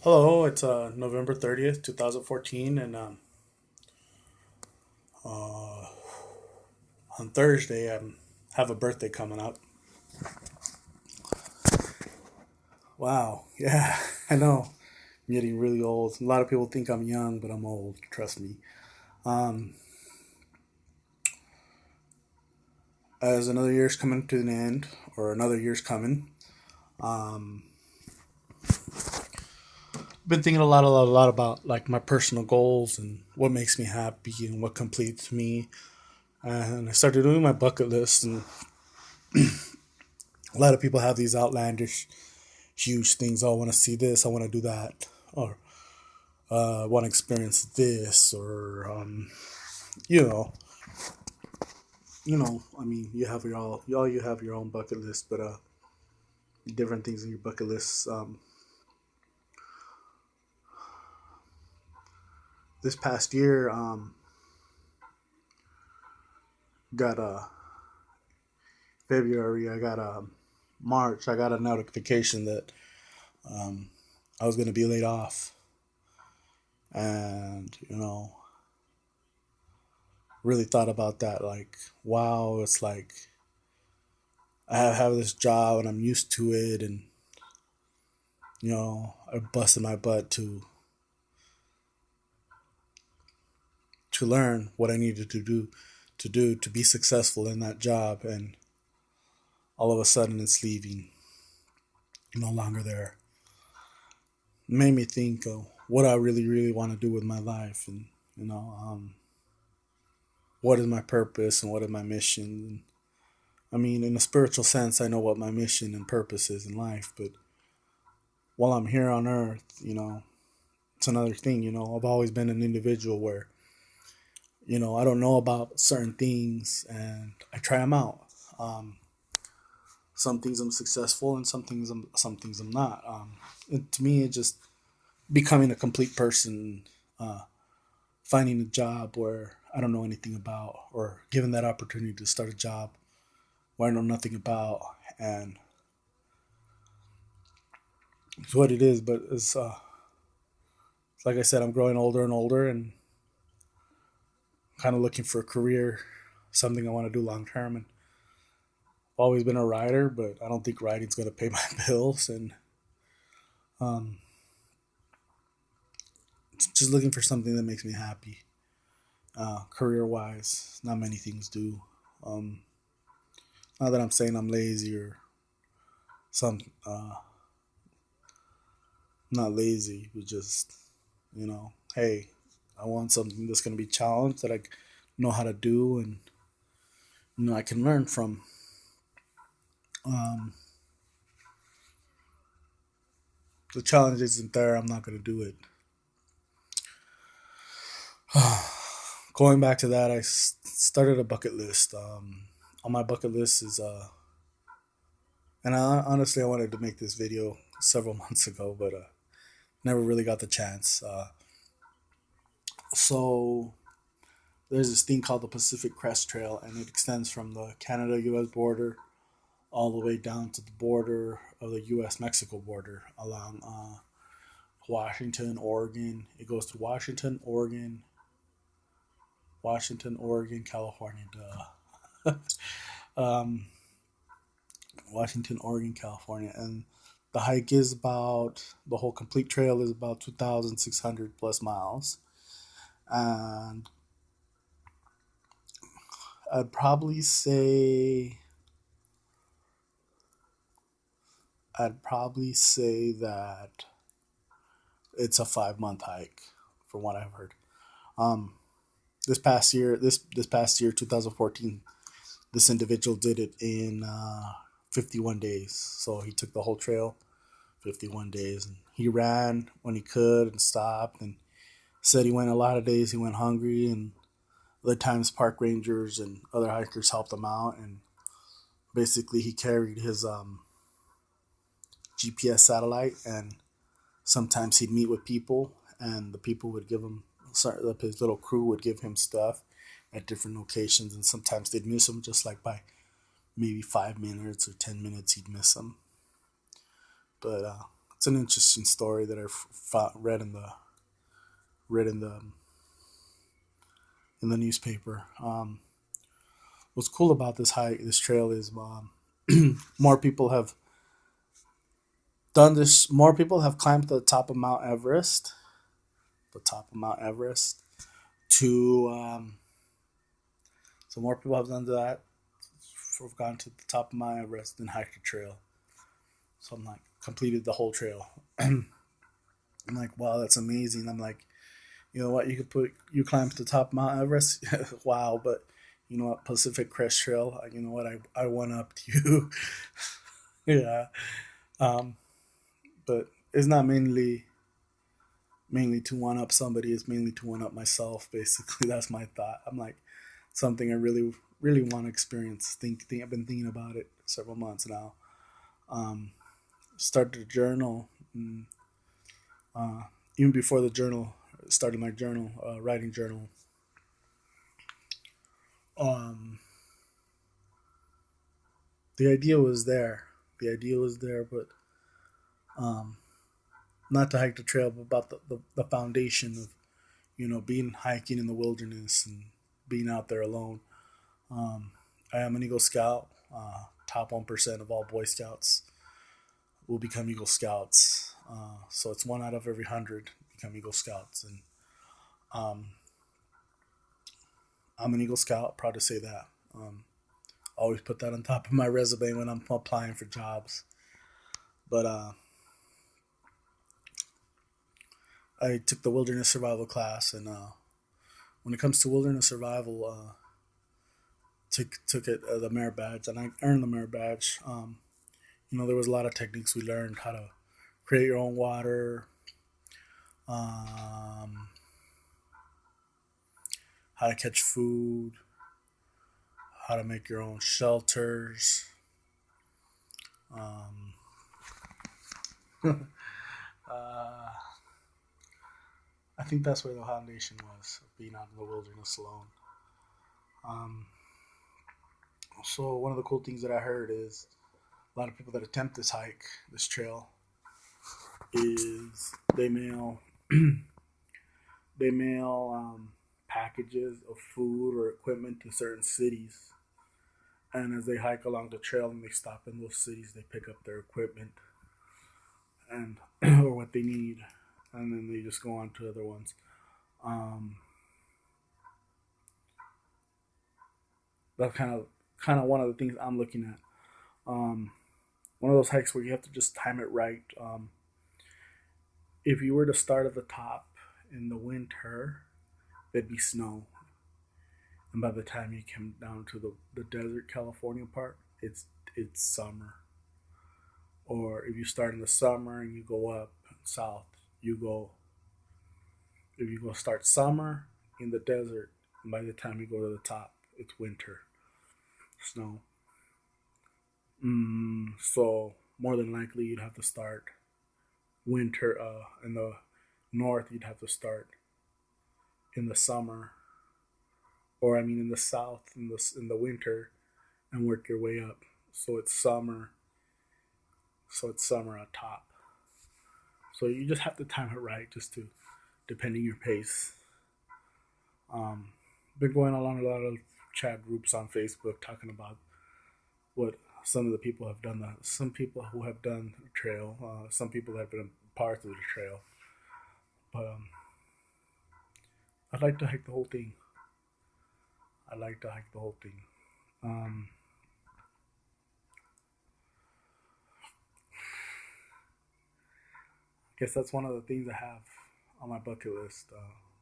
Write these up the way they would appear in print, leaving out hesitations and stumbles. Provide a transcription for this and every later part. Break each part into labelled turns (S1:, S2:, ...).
S1: Hello, it's November 30th, 2014, and on Thursday I have a birthday coming up. Wow, yeah, I know. I'm getting really old. A lot of people think I'm young, but I'm old, trust me. Um, as another year's coming to an end, or another year's coming, um, been thinking a lot about like my personal goals and what makes me happy and what completes me. And I started doing my bucket list, and a lot of people have these outlandish huge things. Oh, I want to see this. I want to do that. Or I want to experience this. Or you know, I mean, you have all you have your own bucket list, but different things in your bucket list. This past year, got a February. I got a March. I got a notification that um, I was going to be laid off, and really thought about that. Like, wow, it's like I have this job and I'm used to it, and I busted my butt to learn what I needed to be successful in that job, and all of a sudden it's leaving, no longer there. It made me think of what I really want to do with my life, and what is my purpose and what is my mission. I mean, in a spiritual sense, I know what my mission and purpose is in life, but while I'm here on Earth, it's another thing. I've always been an individual where I don't know about certain things and I try them out. Um, some things I'm successful and some things I'm not. To me, it's just becoming a complete person, uh, finding a job where I don't know anything about, or given that opportunity to start a job where I know nothing about, and it's what it is. But it's like I said, I'm growing older and older, and kind of looking for a career, something I want to do long term. And I've always been a writer, but I don't think writing's going to pay my bills. And um, just looking for something that makes me happy, career wise. Not many things do. Um, Not that I'm saying I'm lazy or some. Not lazy, but just hey, I want something that's going to be challenged that I know how to do, and I can learn from. Um, the challenge isn't there. I'm not going to do it. Going back to that, I started a bucket list. On my bucket list is and honestly I wanted to make this video several months ago, but never really got the chance. So there's this thing called the Pacific Crest Trail, and it extends from the Canada-U.S. border all the way down to the border of the U.S.-Mexico border along Washington, Oregon. It goes to Washington, Oregon, California. Duh. um, Washington, Oregon, California, and the hike is about the whole complete trail is about 2,600 plus miles, and I'd probably say that it's a 5 month hike, from what I've heard. Um, this past year, 2014, this individual did it in 51 days. So he took the whole trail, 51 days, and he ran when he could and stopped, and said he went a lot of days. He went hungry, and other times park rangers and other hikers helped him out. And basically, he carried his GPS satellite, and sometimes he'd meet with people, and the people would give him, sorry, his little crew would give him stuff at different locations, and sometimes they'd miss him just like by maybe 5 minutes or 10 minutes. He'd miss him, but it's an interesting story that read in the read in the newspaper. What's cool about this trail is more people have done this. More people have climbed the top of Mount Everest, the top of Mount Everest. To So more people have done that. Have gone to the top of Mount Everest and hiked the trail. So I'm like completed the whole trail. I'm like, wow, that's amazing. I'm like, you know what? You climb to the top of Mount Everest. Wow, but you know what? Pacific Crest Trail. You know what? I one upped you. Yeah. Um, but it's not mainly to one up somebody. It's mainly to one up myself. Basically, that's my thought. I'm like something I really want to experience. I've been thinking about it several months now. Um, Started to journal. And, even before the journal started my journal writing journal. Um, the idea was there. The idea was there, but um, not to hike the trail, but about the foundation of being hiking in the wilderness and being out there alone. Um, I am an Eagle Scout. Top 1% of all Boy Scouts will become Eagle Scouts. So it's 1 out of every 100 become Eagle Scouts, and um, I'm an Eagle Scout. Proud to say that. Always put that on top of my resume when I'm applying for jobs. But I took the wilderness survival class, and when it comes to wilderness survival, took it the merit badge, and I earned the merit badge. There was a lot of techniques we learned: how to create your own water, um, how to catch food, how to make your own shelters. Um, uh, I think that's where the foundation was, being out in the wilderness alone. Um, so one of the cool things that I heard is a lot of people that attempt this trail, is they mail packages of food or equipment to certain cities, and as they hike along the trail and they stop in those cities, they pick up their equipment and or what they need, and then they just go on to other ones. Um, that's kind of one of the things I'm looking at. Um, One of those hikes where you have to just time it right. If you were to start at the top in the winter, there'd be snow, and by the time you come down to the desert California part, it's summer. Or if you start in the summer and you go up south, you go if you go start summer in the desert, and by the time you go to the top, it's winter, snow. So more than likely, you'd have to start winter in the north. You'd have to start in the summer, or I mean in the south in the winter, and work your way up. So it's summer. So it's summer on top. So you just have to time it right, just to depending your pace. Um, Been going along a lot of chat groups on Facebook talking about what some of the people have done. Some people who have done the trail, some people have been part of the trail. But I'd like to hike the whole thing. I'd like to hike the whole thing. Um, I guess that's one of the things I have on my bucket list.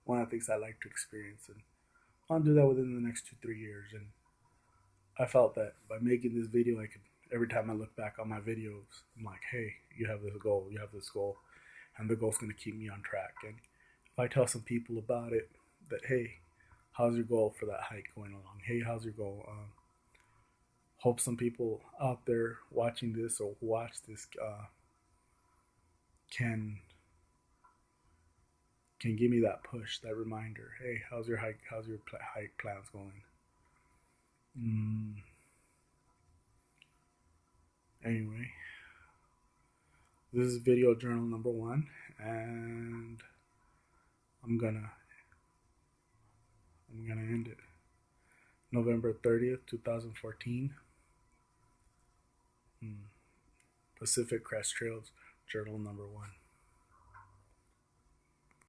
S1: One of the things I like to experience, and I'll do that within the next 2 3 years. And I felt that by making this video, I could every time I look back on my videos, I'm like, hey, you have this goal, and the goal's going to keep me on track. And if I tell some people about it, that hey, how's your goal for that hike going along? Hey, how's your goal? Hope some people out there watching this or who watch this can give me that push, that reminder. Hey, how's your hike? How's your hike plans going? Mm, anyway, This is video journal number 1, and I'm gonna end it. November 30th, 2014. Pacific Crest Trails, journal number 1.